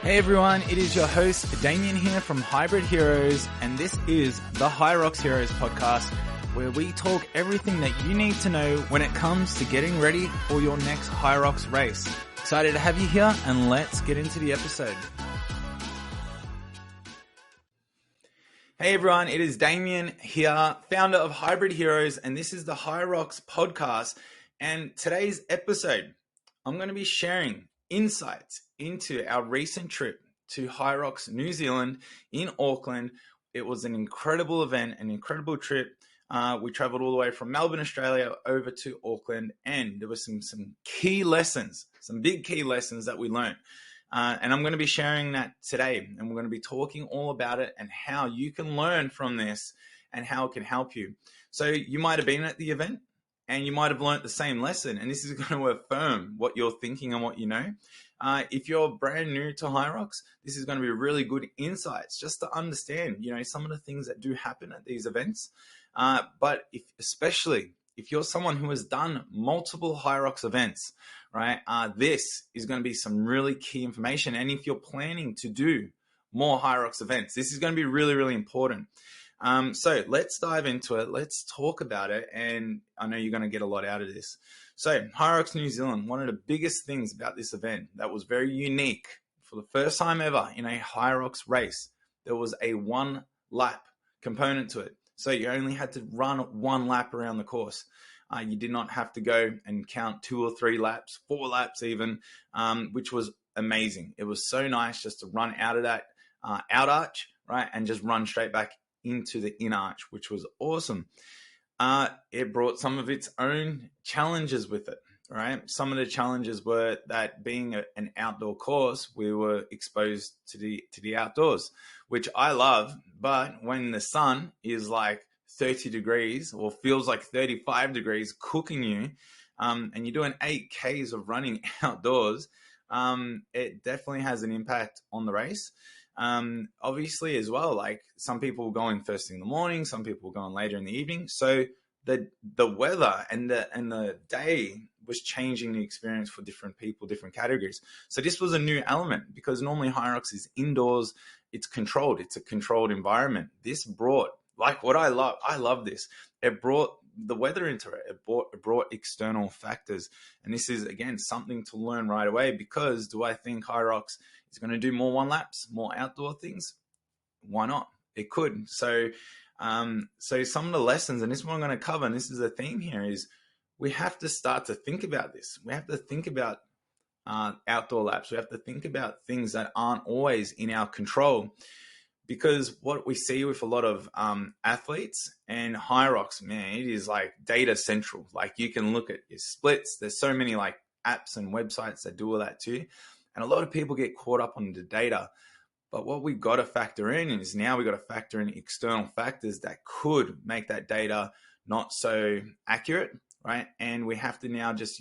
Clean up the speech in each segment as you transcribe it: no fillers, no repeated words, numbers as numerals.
Hey everyone, it is your host Damien here from Hybrid Heroes, and this is the HYROX Heroes podcast, where we talk everything that you need to know when it comes to getting ready for your next HYROX race. Excited to have you here, and let's get into the episode. Hey everyone, it is Damien here, founder of Hybrid Heroes, and this is the HYROX podcast. And today's episode, I'm going to be sharing insights into our recent trip to HYROX New Zealand in Auckland. It was an incredible event, an incredible trip. We traveled all the way from Melbourne, Australia over to Auckland, and there were some key lessons, some big key lessons that we learned. And I'm going to be sharing that today, and we're going to be talking all about it and how you can learn from this and how it can help you. So you might have been at the event and you might have learned the same lesson, and this is going to affirm what you're thinking and what you know. If you're brand new to HYROX, this is going to be really good insights just to understand, some of the things that do happen at these events. But especially if you're someone who has done multiple HYROX events, right, this is going to be some really key information. And if you're planning to do more HYROX events, this is going to be really, really important. So let's dive into it. Let's talk about it. And I know you're going to get a lot out of this. So HYROX New Zealand, one of the biggest things about this event that was very unique for the first time ever in a HYROX race, there was a 1 lap component to it. So you only had to run 1 lap around the course. You did not have to go and count 2 or 3 laps, 4 laps even, which was amazing. It was so nice just to run out of that out arch, right, and just run straight back into the in arch, which was awesome. It brought some of its own challenges with it, right? Some of the challenges were that being an outdoor course, we were exposed to the outdoors, which I love. But when the sun is like 30 degrees or feels like 35 degrees cooking you, and you're doing 8Ks of running outdoors, it definitely has an impact on the race. Obviously as well, like some people were going first thing in the morning, some people were going later in the evening. So the weather and the day was changing the experience for different people, different categories. So this was a new element because normally HYROX is indoors. It's controlled. It's a controlled environment. This brought, like what I love this. It brought the weather into it. It brought external factors. And this is, again, something to learn right away, because do I think HYROX is going to do more 1 laps, more outdoor things? Why not? It could. So some of the lessons, and this is what I'm going to cover, and this is the theme here, is we have to start to think about this. We have to think about outdoor laps. We have to think about things that aren't always in our control, because what we see with a lot of athletes and HYROX, man, it is like data central. Like you can look at your splits. There's so many like apps and websites that do all that too. And a lot of people get caught up on the data. But what we got to factor in is now we got to factor in external factors that could make that data not so accurate, right? And we have to now just,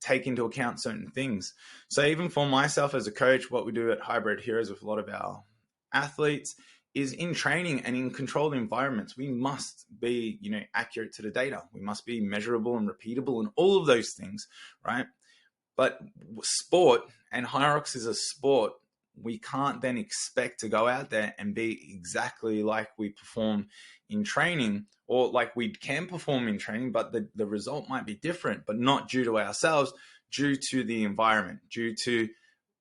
take into account certain things. So even for myself as a coach, what we do at Hybrid Heroes with a lot of our athletes is in training and in controlled environments, we must be, accurate to the data. We must be measurable and repeatable and all of those things, right? But sport, and HYROX is a sport, we can't then expect to go out there and be exactly like we perform in training, or like we can perform in training, but the result might be different, but not due to ourselves, due to the environment, due to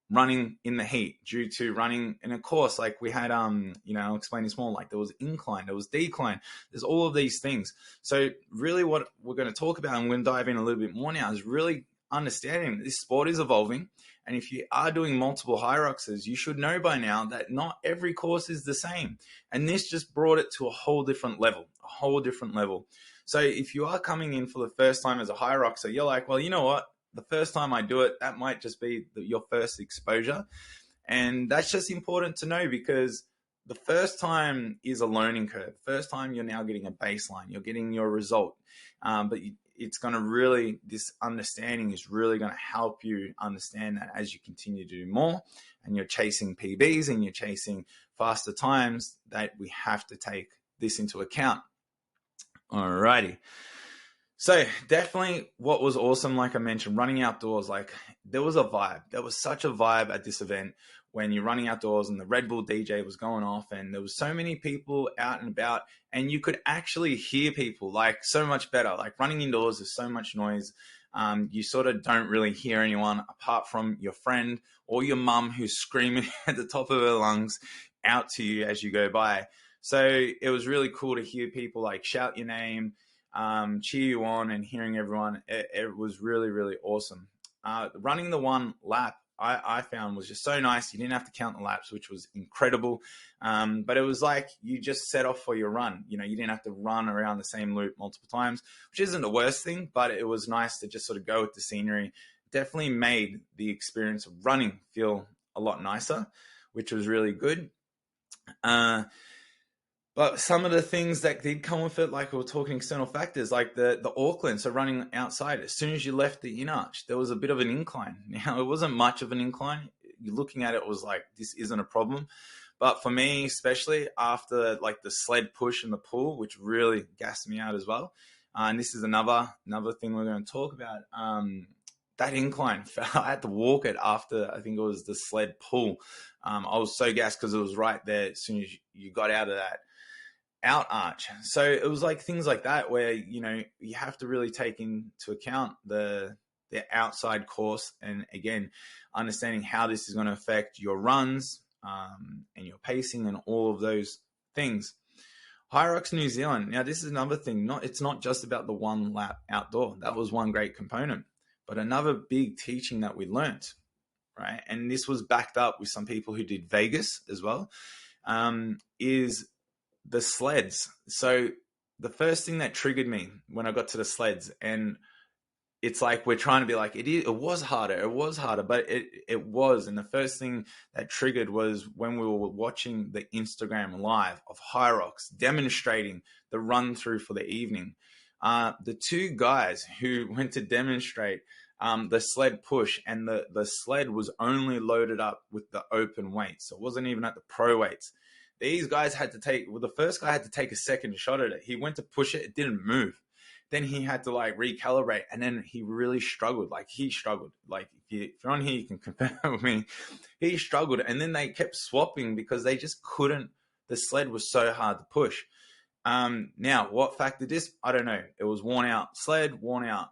running in the heat, due to running in a course. Like we had, I'll explain this more, like there was incline, there was decline, there's all of these things. So really what we're going to talk about, and we're going to dive in a little bit more now, is really understanding that this sport is evolving. And if you are doing multiple HYROXs, you should know by now that not every course is the same. And this just brought it to a whole different level. So if you are coming in for the first time as a HYROXer, you're like, well, you know what? The first time I do it, that might just be your first exposure. And that's just important to know, because the first time is a learning curve. First time you're now getting a baseline. You're getting your result. But it's going to really, this understanding is really going to help you understand that as you continue to do more and you're chasing PBs and you're chasing faster times, that we have to take this into account. Alrighty. So definitely what was awesome, like I mentioned, running outdoors, like there was a vibe. There was such a vibe at this event when you're running outdoors and the Red Bull DJ was going off and there was so many people out and about and you could actually hear people like so much better. Like running indoors, there's so much noise. You sort of don't really hear anyone apart from your friend or your mum who's screaming at the top of her lungs out to you as you go by. So it was really cool to hear people like shout your name, cheer you on, and hearing everyone. It was really, really awesome. Running the one lap, I found was just so nice. You didn't have to count the laps, which was incredible. But it was like you just set off for your run. You know, you didn't have to run around the same loop multiple times, which isn't the worst thing, but it was nice to just sort of go with the scenery. Definitely made the experience of running feel a lot nicer, which was really good. But some of the things that did come with it, like we were talking external factors, like the Auckland, so running outside, as soon as you left the in arch, there was a bit of an incline. Now, it wasn't much of an incline. Looking at it was like, this isn't a problem. But for me, especially after like the sled push and the pull, which really gassed me out as well. And this is another thing we're going to talk about. That incline, I had to walk it after, I think it was the sled pull. I was so gassed because it was right there as soon as you got out of that out arch. So it was like things like that where, you know, you have to really take into account the outside course, and again, understanding how this is going to affect your runs and your pacing and all of those things. HYROX New Zealand. Now, this is another thing. It's not just about the one lap outdoor. That was one great component. But another big teaching that we learnt, right, and this was backed up with some people who did Vegas as well, is the sleds. So the first thing that triggered me when I got to the sleds, and it's like we're trying to be like, it was harder, but it was. And the first thing that triggered was when we were watching the Instagram live of HYROX demonstrating the run through for the evening. The two guys who went to demonstrate the sled push, and the sled was only loaded up with the open weights. So it wasn't even at the pro weights. These guys had to take, well, the first guy had to take a second shot at it. He went to push it. It didn't move. Then he had to like recalibrate, and then he really struggled. Like he struggled. Like if you're on here, you can confirm with me. He struggled, and then they kept swapping because they just couldn't. The sled was so hard to push. Now, what factored this? I don't know. It was worn out sled, worn out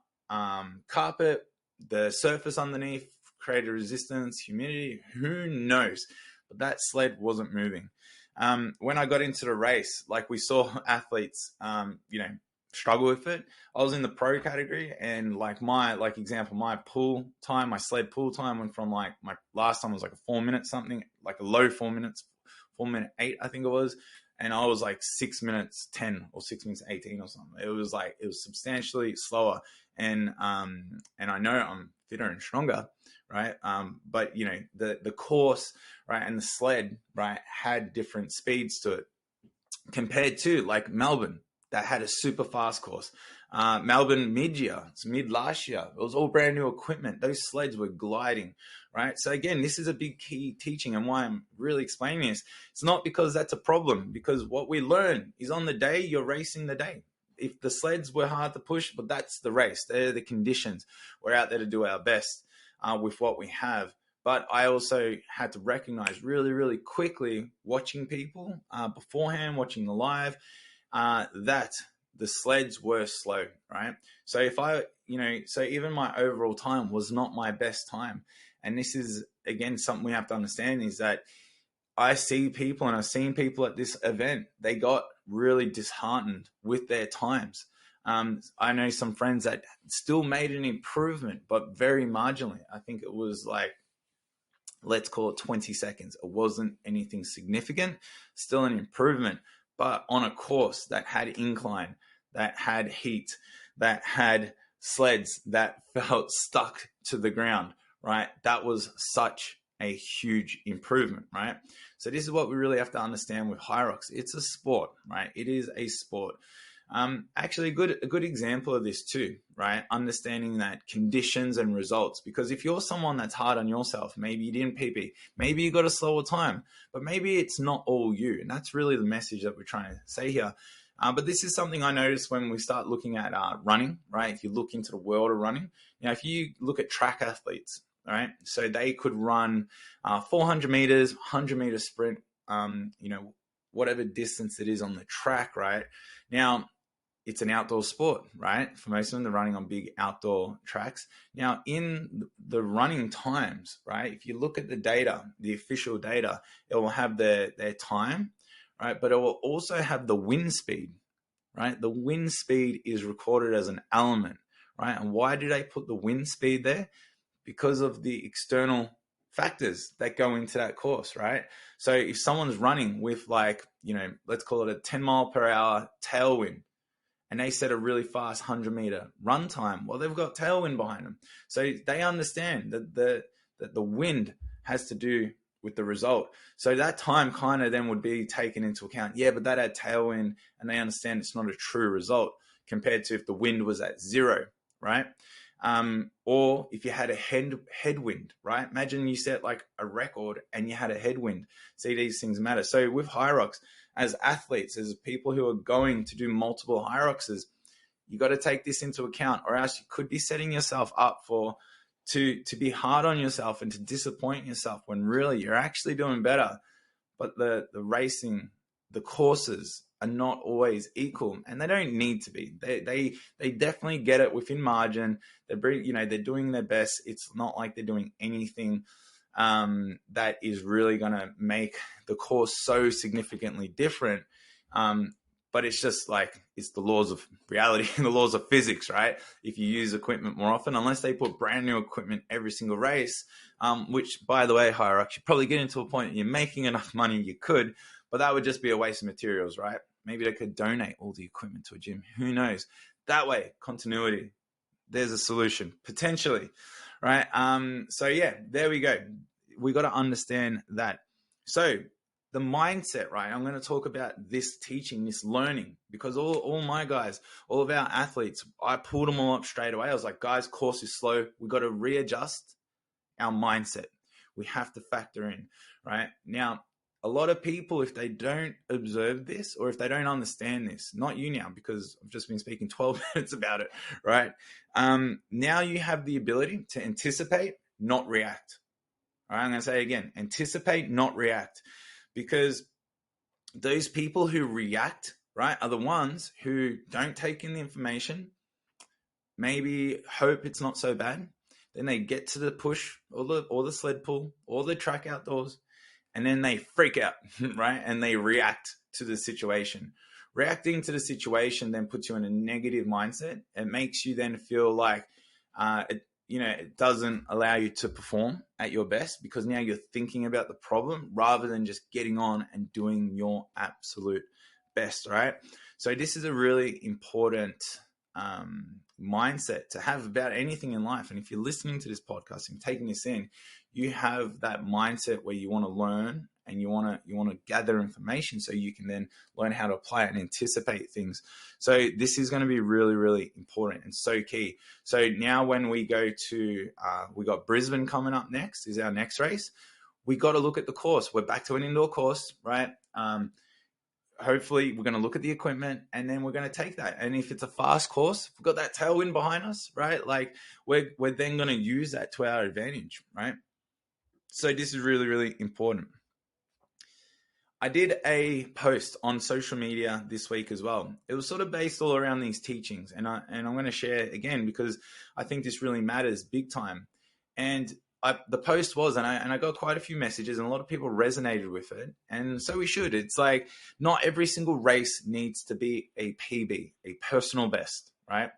carpet, the surface underneath created resistance, humidity. Who knows? But that sled wasn't moving. When I got into the race, like we saw athletes, struggle with it. I was in the pro category, and like my pull time, my sled pull time went from like my last time was like a 4 minute something, like a low 4 minutes, 4:08, I think it was. And I was like 6 minutes 10 or 6 minutes 18 or something. It was substantially slower. And I know I'm fitter and stronger, right? But you know, the course, right, and the sled, right, had different speeds to it compared to like Melbourne, that had a super fast course. Melbourne it's mid last year. It was all brand new equipment. Those sleds were gliding, right? So again, this is a big key teaching, and why I'm really explaining this. It's not because that's a problem, because what we learn is on the day you're racing the day. If the sleds were hard to push, but that's the race. They're the conditions. We're out there to do our best with what we have. But I also had to recognize really, really quickly, watching people beforehand, watching the live, that the sleds were slow, right? So so even my overall time was not my best time. And this is, again, something we have to understand, is that I see people, and I've seen people at this event, they got really disheartened with their times. I know some friends that still made an improvement, but very marginally. I think it was like, let's call it 20 seconds. It wasn't anything significant, still an improvement, but on a course that had incline, that had heat, that had sleds that felt stuck to the ground, right? That was such a huge improvement, right? So this is what we really have to understand with HYROX. It's a sport, right? It is a sport. Actually, a good example of this too, right? Understanding that conditions and results, because if you're someone that's hard on yourself, maybe you didn't PB, maybe you got a slower time, but maybe it's not all you. And that's really the message that we're trying to say here. But this is something I noticed when we start looking at running, right? If you look into the world of running, if you look at track athletes, all right, so they could run 400 meters, 100-meter sprint, whatever distance it is on the track, right? Now, it's an outdoor sport, right? For most of them, they're running on big outdoor tracks. Now, in the running times, right, if you look at the data, the official data, it will have their time, right? But it will also have the wind speed, right? The wind speed is recorded as an element, right? And why do they put the wind speed there? Because of the external factors that go into that course, right? So if someone's running with let's call it a 10 mile per hour tailwind, and they set a really fast 100-meter run time, well, they've got tailwind behind them. So they understand that the wind has to do with the result. So that time kind of then would be taken into account. Yeah, but that had tailwind, and they understand it's not a true result compared to if the wind was at zero, right? Or if you had a headwind, right? Imagine you set like a record and you had a headwind. See, these things matter. So with HYROX, as athletes, as people who are going to do multiple HYROXs, you got to take this into account, or else you could be setting yourself up to be hard on yourself and to disappoint yourself when really you're actually doing better. But the racing, the courses are not always equal, and they don't need to be. They definitely get it within margin. They're doing their best. It's not like they're doing anything that is really going to make the course so significantly different. But it's just like, it's the laws of reality and the laws of physics, right? If you use equipment more often, unless they put brand new equipment every single race, which, by the way, HYROX, you probably get into a point you're making enough money you could, but that would just be a waste of materials, right? Maybe they could donate all the equipment to a gym. Who knows? That way, continuity. There's a solution, potentially, right? So yeah, there we go. We got to understand that. So the mindset, right? I'm going to talk about this teaching, this learning, because all my guys, all of our athletes, I pulled them all up straight away. I was like, guys, course is slow. We got to readjust our mindset. We have to factor in, right? Now, a lot of people, if they don't observe this, or if they don't understand this, not you now, because I've just been speaking 12 minutes about it, right? Now you have the ability to anticipate, not react. All right, I'm going to say it again, anticipate, not react. Because those people who react, right, are the ones who don't take in the information, maybe hope it's not so bad. Then they get to the push or the sled pull or the track outdoors, and then they freak out, right? And they react to the situation. Reacting to the situation then puts you in a negative mindset. It makes you then feel like it doesn't allow you to perform at your best, because now you're thinking about the problem rather than just getting on and doing your absolute best, right? So this is a really important mindset to have about anything in life. And if you're listening to this podcast and taking this in, you have that mindset where you want to learn and you want to gather information so you can then learn how to apply it and anticipate things. So this is going to be really, really important and so key. So now when we go to, we got Brisbane coming up next, is our next race. We got to look at the course. We're back to an indoor course, right? Hopefully we're going to look at the equipment and then we're going to take that. And if it's a fast course, we've got that tailwind behind us, right? Like we're then going to use that to our advantage, right? So this is really, really important. I did a post on social media this week as well. It was sort of based all around these teachings, and I'm going to share it again because I think this really matters big time. And the post was, and I got quite a few messages, and a lot of people resonated with it, and so we should. It's like not every single race needs to be a PB, a personal best, right?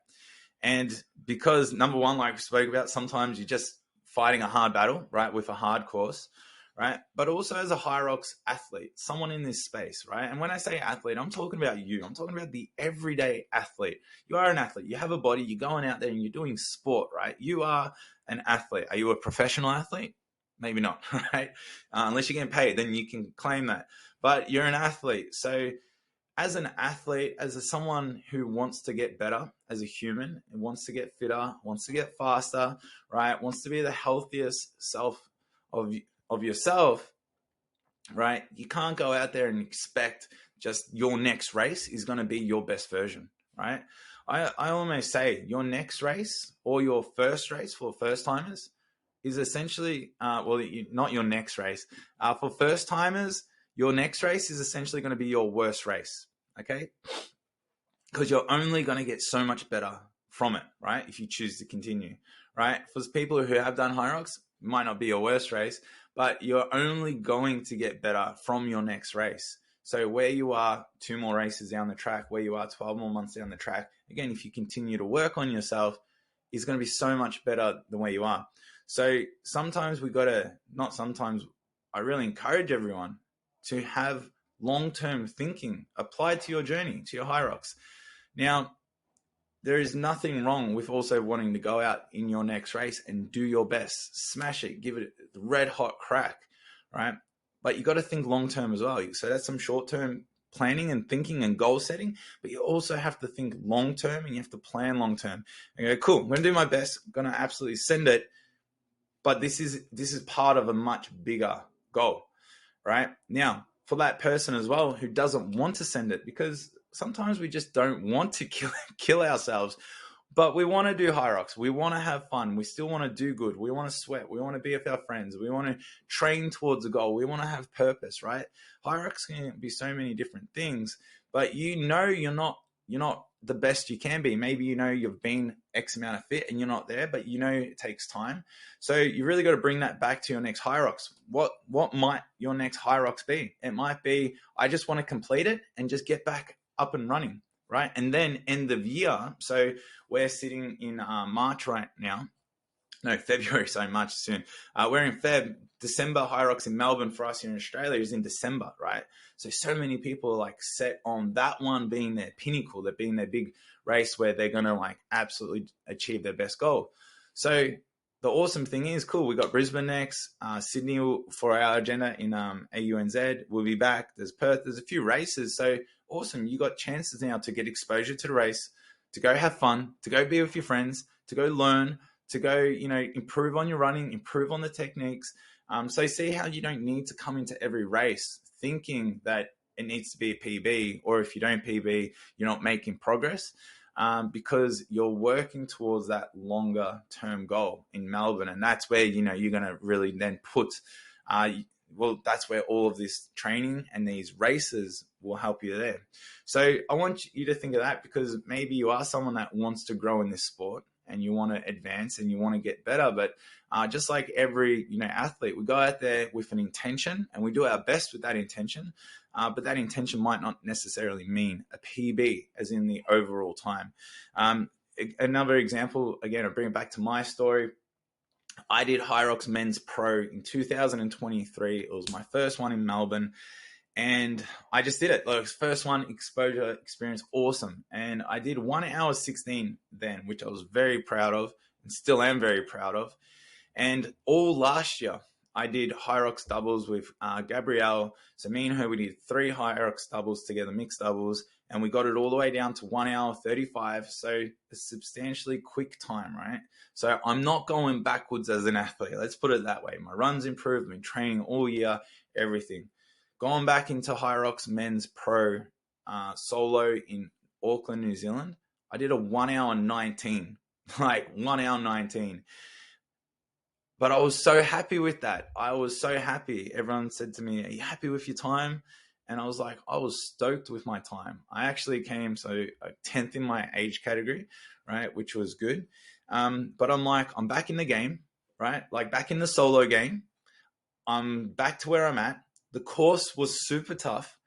And because number one, like we spoke about, sometimes you're just fighting a hard battle, right, with a hard course, right? But also as a HYROX athlete, someone in this space, right? And when I say athlete, I'm talking about you. I'm talking about the everyday athlete. You are an athlete. You have a body. You're going out there and you're doing sport, right? You are an athlete. Are you a professional athlete? Maybe not, right? Unless you're getting paid, then you can claim that. But you're an athlete. So as an athlete, as someone who wants to get better as a human, and wants to get fitter, wants to get faster, right? Wants to be the healthiest self of yourself, right? You can't go out there and expect just your next race is going to be your best version, right? I almost say your next race or your first race for first timers is essentially, not your next race. For first timers, your next race is essentially going to be your worst race, okay? Because you're only going to get so much better from it, right? If you choose to continue, right? For people who have done HYROX, it might not be your worst race, but you're only going to get better from your next race. So where you are 2 more races down the track, where you are 12 more months down the track, again, if you continue to work on yourself, it's going to be so much better than where you are. So sometimes I really encourage everyone to have long-term thinking applied to your journey, to your HYROX. Now, there is nothing wrong with also wanting to go out in your next race and do your best, smash it, give it a red hot crack, right? But you got to think long-term as well. So that's some short-term planning and thinking and goal setting, but you also have to think long-term and you have to plan long-term. And go, cool, I'm going to do my best. I'm going to absolutely send it. But this is part of a much bigger goal, right? Now, for that person as well who doesn't want to send it, because sometimes we just don't want to kill ourselves, but we want to do HYROX. We want to have fun. We still want to do good. We want to sweat. We want to be with our friends. We want to train towards a goal. We want to have purpose, right? HYROX can be so many different things, but you're not the best you can be. Maybe you've been X amount of fit and you're not there, but it takes time. So you really got to bring that back to your next HYROX. What might your next HYROX be? It might be, I just want to complete it and just get back up and running, right? And then end of year. So we're sitting in March right now. No, February, so much soon. We're in Feb. December HYROX in Melbourne for us here in Australia is in December, right? So many people are like set on that one being their pinnacle, that being their big race where they're going to like absolutely achieve their best goal. So the awesome thing is, cool, we got Brisbane next, Sydney for our agenda in AUNZ. We'll be back. There's Perth. There's a few races. So awesome. You got chances now to get exposure to the race, to go have fun, to go be with your friends, to go learn, to go, improve on your running, improve on the techniques. So see how you don't need to come into every race thinking that it needs to be a PB, or if you don't PB, you're not making progress, because you're working towards that longer term goal in Melbourne. And that's where, you're going to really then put, that's where all of this training and these races will help you there. So I want you to think of that, because maybe you are someone that wants to grow in this sport and you want to advance and you want to get better. But just like every athlete, we go out there with an intention and we do our best with that intention. But that intention might not necessarily mean a PB as in the overall time. Another example, again, I bring it back to my story. I did HYROX Men's Pro in 2023. It was my first one in Melbourne. And I just did it. Like, first one, exposure experience, awesome. And I did 1 hour 16 then, which I was very proud of and still am very proud of. And all last year, I did HYROX doubles with Gabrielle. So me and her, we did 3 HYROX doubles together, mixed doubles, and we got it all the way down to 1 hour 35. So a substantially quick time, right? So I'm not going backwards as an athlete. Let's put it that way. My run's improved. I've been training all year, everything. Going back into HYROX Men's Pro solo in Auckland, New Zealand, I did a 1 hour 19, like 1 hour 19. But I was so happy with that. I was so happy. Everyone said to me, are you happy with your time? And I was like, I was stoked with my time. I actually came 10th in my age category, right? Which was good. But I'm like, I'm back in the game, right? Like back in the solo game. I'm back to where I'm at. The course was super tough,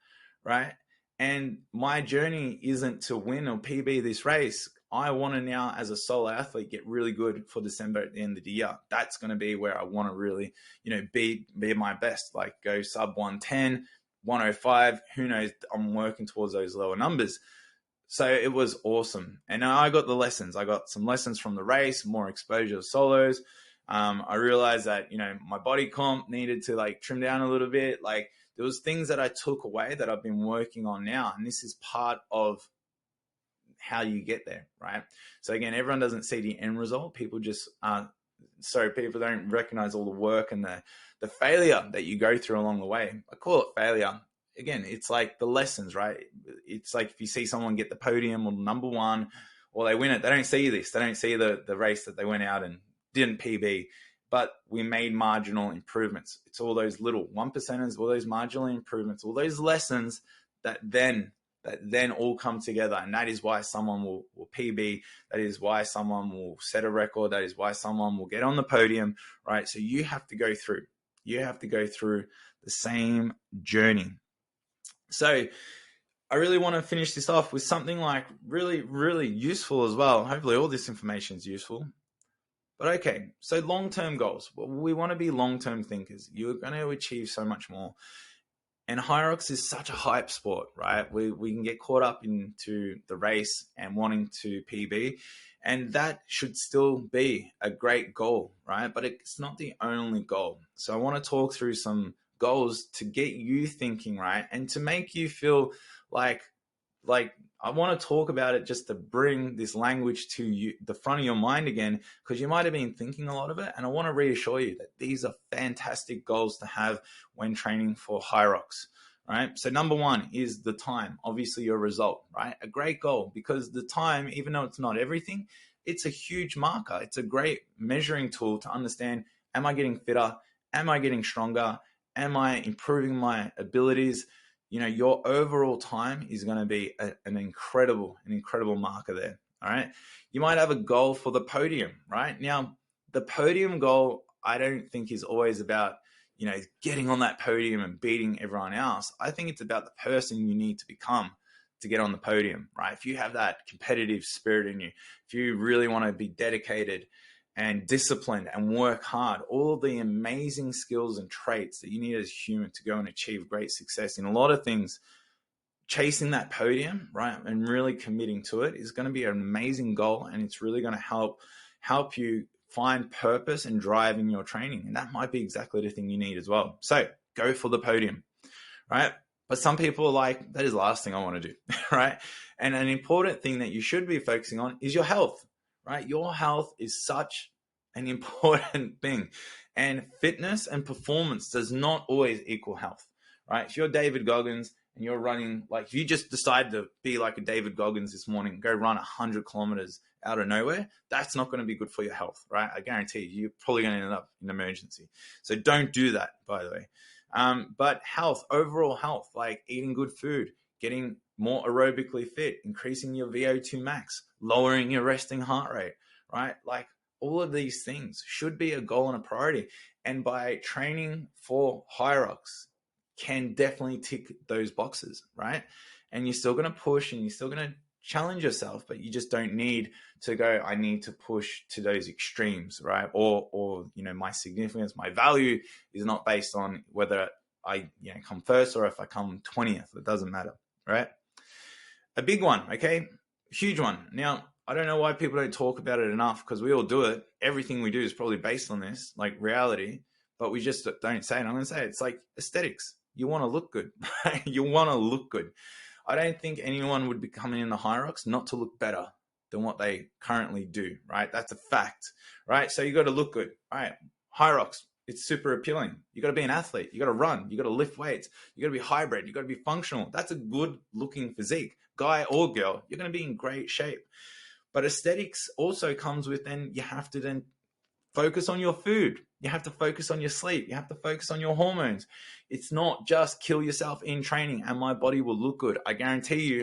right? And my journey isn't to win or PB this race. I want to now, as a solo athlete, get really good for December at the end of the year. That's going to be where I want to really, be my best, like go sub 110, 105. Who knows? I'm working towards those lower numbers. So it was awesome. And I got the lessons. I got some lessons from the race, more exposure to solos. I realized that, my body comp needed to trim down a little bit. There was things that I took away that I've been working on now. And this is part of how you get there, right? So again, everyone doesn't see the end result. People just, people don't recognize all the work and the failure that you go through along the way. I call it failure. again, it's like the lessons, right? It's like if you see someone get the podium or number one, or they win it, they don't see this. They don't see the race that they went out and didn't PB, but we made marginal improvements. It's all those little 1%ers, all those marginal improvements, all those lessons that then all come together. And that is why someone will PB. That is why someone will set a record. That is why someone will get on the podium, right? So you have to go through the same journey. So I really want to finish this off with something like really, really useful as well. Hopefully all this information is useful. But okay, so long-term goals. Well, we want to be long-term thinkers. You're going to achieve so much more. And HYROX is such a hype sport, right? We can get caught up into the race and wanting to PB, and that should still be a great goal, right? But it's not the only goal. So I want to talk through some goals to get you thinking, right? And to make you feel like I want to talk about it just to bring this language to you, the front of your mind again, because you might have been thinking a lot of it. And I want to reassure you that these are fantastic goals to have when training for HYROX, right? So number one is the time, obviously your result, right? A great goal, because the time, even though it's not everything, it's a huge marker. It's a great measuring tool to understand, am I getting fitter? Am I getting stronger? Am I improving my abilities? You know, your overall time is going to be an incredible marker there. All right. You might have a goal for the podium, right? Now, the podium goal, I don't think is always about, you know, getting on that podium and beating everyone else. I think it's about the person you need to become to get on the podium, right? If you have that competitive spirit in you, if you really want to be dedicated and disciplined and work hard, all the amazing skills and traits that you need as a human to go and achieve great success in a lot of things, chasing that podium, right, and really committing to it is going to be an amazing goal, and it's really going to help you find purpose and drive in your training. And that might be exactly the thing you need as well. So go for the podium, right? But some people are like, that is the last thing I want to do, right? And an important thing that you should be focusing on is your health. Right? Your health is such an important thing, and fitness and performance does not always equal health, right? If you're David Goggins and you're running, like if you just decide to be like a David Goggins this morning, go run 100 kilometers out of nowhere, that's not going to be good for your health, right? I guarantee you're probably going to end up in emergency. So don't do that, by the way. But health, overall health, like eating good food, getting more aerobically fit, increasing your VO2 max, lowering your resting heart rate, right? Like all of these things should be a goal and a priority. And by training for HYROX can definitely tick those boxes, right? And you're still going to push and you're still going to challenge yourself, but you just don't need to go, I need to push to those extremes, right? Or you know, my significance, my value is not based on whether I come first or if I come 20th. It doesn't matter, right? A big one, okay? Huge one. Now, I don't know why people don't talk about it enough, because we all do it. Everything we do is probably based on this, like reality, but we just don't say it. I'm going to say it. It's like aesthetics. You want to look good. You want to look good. I don't think anyone would be coming in the HYROX not to look better than what they currently do, right? That's a fact, right? So you got to look good, all right? HYROX, it's super appealing. You got to be an athlete. You got to run. You got to lift weights. You got to be hybrid. You got to be functional. That's a good looking physique, guy or girl. You're going to be in great shape. But aesthetics also comes with, then you have to then focus on your food. You have to focus on your sleep. You have to focus on your hormones. It's not just kill yourself in training and my body will look good. I guarantee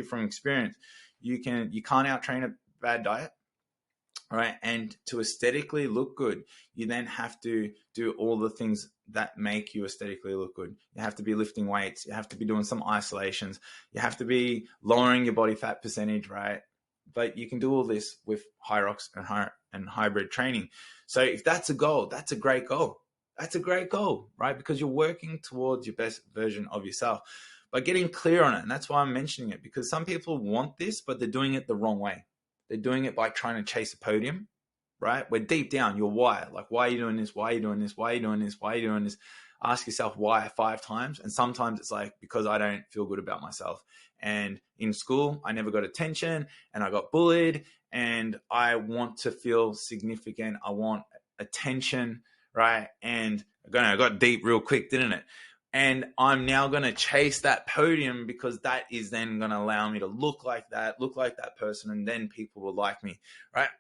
from experience, you can't out-train a bad diet. Right. And to aesthetically look good, you then have to do all the things that make you aesthetically look good. You have to be lifting weights. You have to be doing some isolations. You have to be lowering your body fat percentage, right? But you can do all this with HYROX and hybrid training. So if that's a goal, that's a great goal. That's a great goal, right? Because you're working towards your best version of yourself by getting clear on it. And that's why I'm mentioning it, because some people want this, but they're doing it the wrong way. They're doing it by trying to chase a podium, right? Where deep down, your why, like, why are you doing this? Why are you doing this? Why are you doing this? Why are you doing this? Ask yourself why 5 times. And sometimes it's like, because I don't feel good about myself. And in school, I never got attention and I got bullied and I want to feel significant. I want attention, right? And I got deep real quick, didn't it? And I'm now going to chase that podium because that is then going to allow me to look like that person, and then people will like me, right?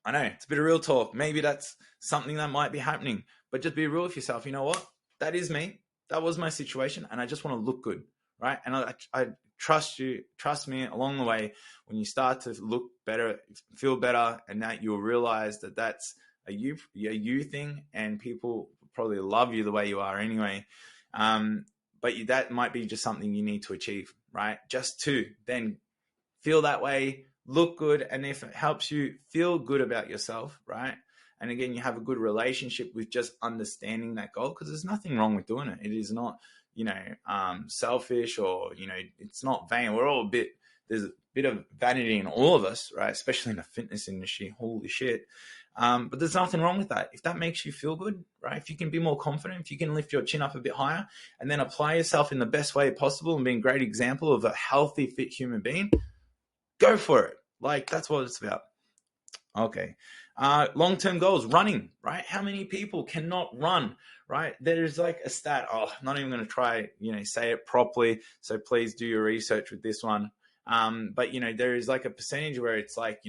I know it's a bit of real talk. Maybe that's something that might be happening, but just be real with yourself. You know what? That is me. That was my situation, and I just want to look good, right? And I trust me along the way. When you start to look better, feel better, and that you'll realize that that's a you thing, and people probably love you the way you are anyway. But that might be just something you need to achieve, right? Just to then feel that way, look good, and if it helps you feel good about yourself, right? And again, you have a good relationship with just understanding that goal, because there's nothing wrong with doing it. It is not, selfish, or, it's not vain. We're all there's a bit of vanity in all of us, right? Especially in the fitness industry. Holy shit. But there's nothing wrong with that. If that makes you feel good, right? If you can be more confident, if you can lift your chin up a bit higher and then apply yourself in the best way possible and be a great example of a healthy, fit human being, go for it. Like, that's what it's about. Okay. Long-term goals, running, right? How many people cannot run, right? There's like a stat. I'm not even going to try, say it properly. So please do your research with this one. But there is like a percentage where it's like,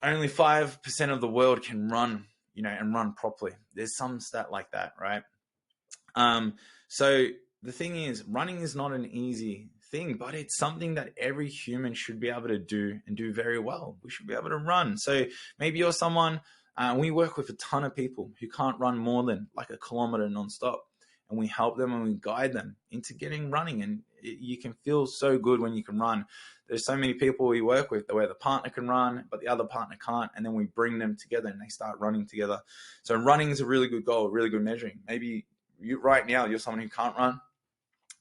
only 5% of the world can run, and run properly. There's some stat like that, right? So the thing is, running is not an easy thing, but it's something that every human should be able to do, and do very well. We should be able to run. So maybe you're someone, we work with a ton of people who can't run more than like a kilometer nonstop, and we help them and we guide them into getting running. And you can feel so good when you can run. There's so many people we work with where the partner can run, but the other partner can't. And then we bring them together and they start running together. So running is a really good goal, really good measuring. Maybe right now you're someone who can't run,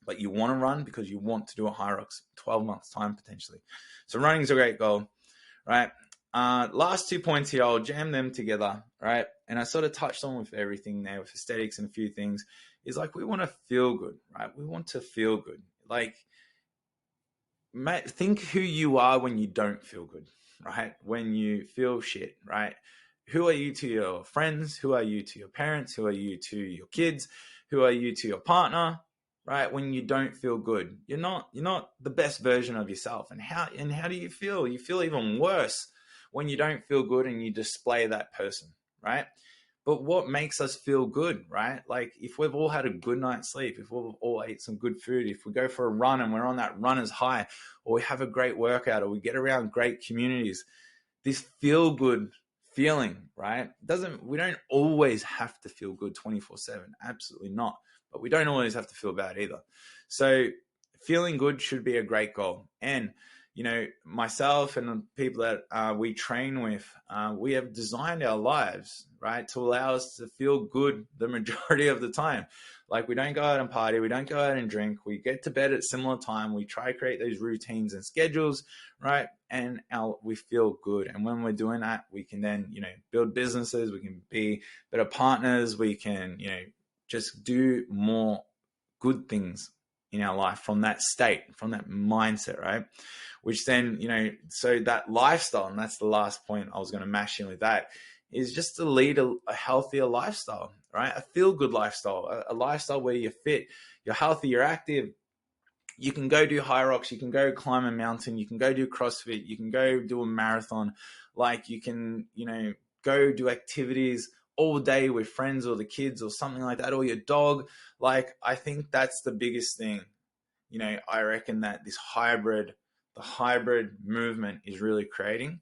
but you want to run because you want to do a HYROX 12 months time potentially. So running is a great goal, right? Last 2 points here, I'll jam them together, right? And I sort of touched on with everything there, with aesthetics and a few things, is like we want to feel good, right? We want to feel good. Like, think who you are when you don't feel good, right? When you feel shit, right? Who are you to your friends? Who are you to your parents? Who are you to your kids? Who are you to your partner? Right? When you don't feel good, you're not the best version of yourself. And how do you feel? You feel even worse when you don't feel good and you display that person, right? But what makes us feel good, right? Like, if we've all had a good night's sleep, if we've all ate some good food, if we go for a run and we're on that runner's high, or we have a great workout, or we get around great communities, this feel good feeling, right? We don't always have to feel good 24/7. Absolutely not. But we don't always have to feel bad either. So feeling good should be a great goal. And, myself and the people that we train with, we have designed our lives, right, to allow us to feel good the majority of the time. Like, we don't go out and party. We don't go out and drink. We get to bed at similar time. We try to create those routines and schedules, right? And we feel good. And when we're doing that, we can then, build businesses. We can be better partners. We can, just do more good things in our life from that state, from that mindset, right? Which then, so that lifestyle, and that's the last point I was going to mash in with that, is just to lead a healthier lifestyle, right? A feel-good lifestyle, a lifestyle where you're fit, you're healthy, you're active. You can go do HYROX, you can go climb a mountain, you can go do CrossFit, you can go do a marathon, like you can, go do activities all day with friends or the kids or something like that, or your dog. Like, I think that's the biggest thing. I reckon that the hybrid movement is really creating,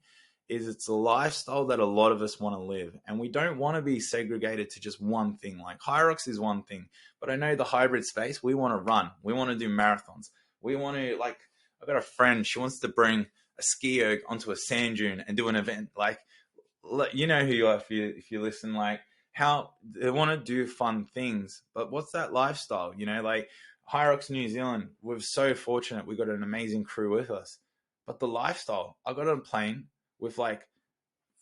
is it's a lifestyle that a lot of us want to live. And we don't want to be segregated to just one thing. Like, HYROX is one thing, but I know the hybrid space, we want to run. We want to do marathons. We want to, like, I've got a friend, she wants to bring a ski erg onto a sand dune and do an event. Like, you know who you are if you listen, like, how they want to do fun things, but what's that lifestyle? Like HYROX New Zealand, we're so fortunate. We got an amazing crew with us, but the lifestyle, I got on a plane with like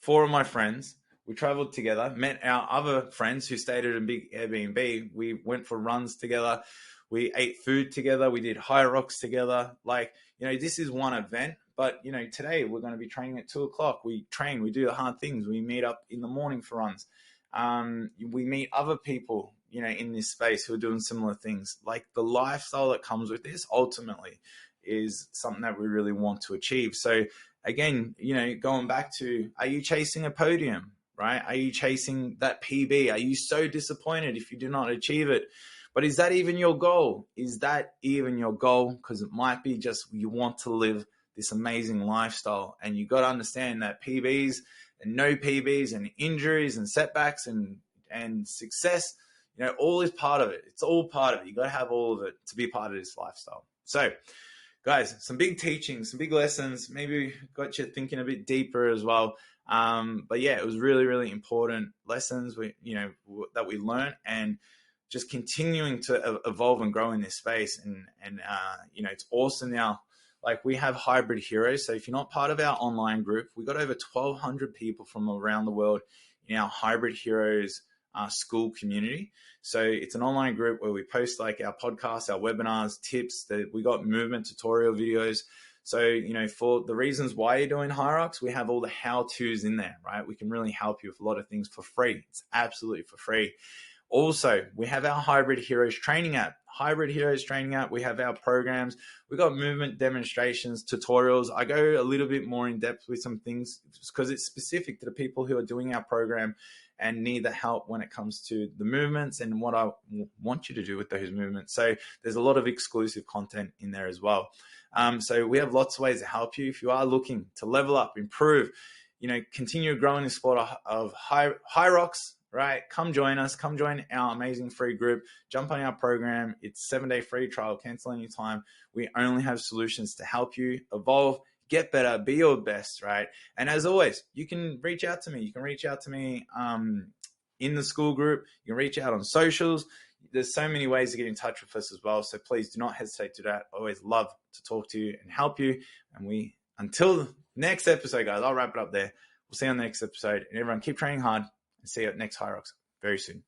4 of my friends. We traveled together, met our other friends who stayed at a big Airbnb. We went for runs together. We ate food together. We did HYROX together. Like, this is one event. But, today we're going to be training at 2:00. We train, we do the hard things. We meet up in the morning for runs. We meet other people in this space who are doing similar things. Like the lifestyle that comes with this ultimately is something that we really want to achieve. So again, going back to, are you chasing a podium, right? Are you chasing that PB? Are you so disappointed if you do not achieve it? But is that even your goal? Is that even your goal? Because it might be just you want to live this amazing lifestyle, and you got to understand that PBs and no PBs and injuries and setbacks and success, all is part of it. It's all part of it. You got to have all of it to be part of this lifestyle. So guys, some big teachings, some big lessons, maybe got you thinking a bit deeper as well. But yeah, it was really, really important lessons that we learned, and just continuing to evolve and grow in this space. And it's awesome now. Like, we have Hybrid Heroes. So if you're not part of our online group, we got over 1,200 people from around the world in our Hybrid Heroes school community. So it's an online group where we post like our podcasts, our webinars, tips. That we got movement tutorial videos. So, for the reasons why you're doing HYROX, we have all the how-tos in there, right? We can really help you with a lot of things for free. It's absolutely for free. Also, we have our Hybrid Heroes training app. Hybrid Heroes training app. We have our programs. We got movement demonstrations, tutorials. I go a little bit more in depth with some things because it's specific to the people who are doing our program and need the help when it comes to the movements and what I want you to do with those movements. So there's a lot of exclusive content in there as well. So we have lots of ways to help you if you are looking to level up, improve, continue growing the sport of HYROX. Right, come join us. Come join our amazing free group. Jump on our program. It's 7-day free trial. Cancel anytime. We only have solutions to help you evolve, get better, be your best. Right, and as always, you can reach out to me. You can reach out to me in the school group. You can reach out on socials. There's so many ways to get in touch with us as well. So please do not hesitate to do that. I always love to talk to you and help you. And until the next episode, guys, I'll wrap it up there. We'll see you on the next episode. And everyone, keep training hard. And see you at next HYROX very soon.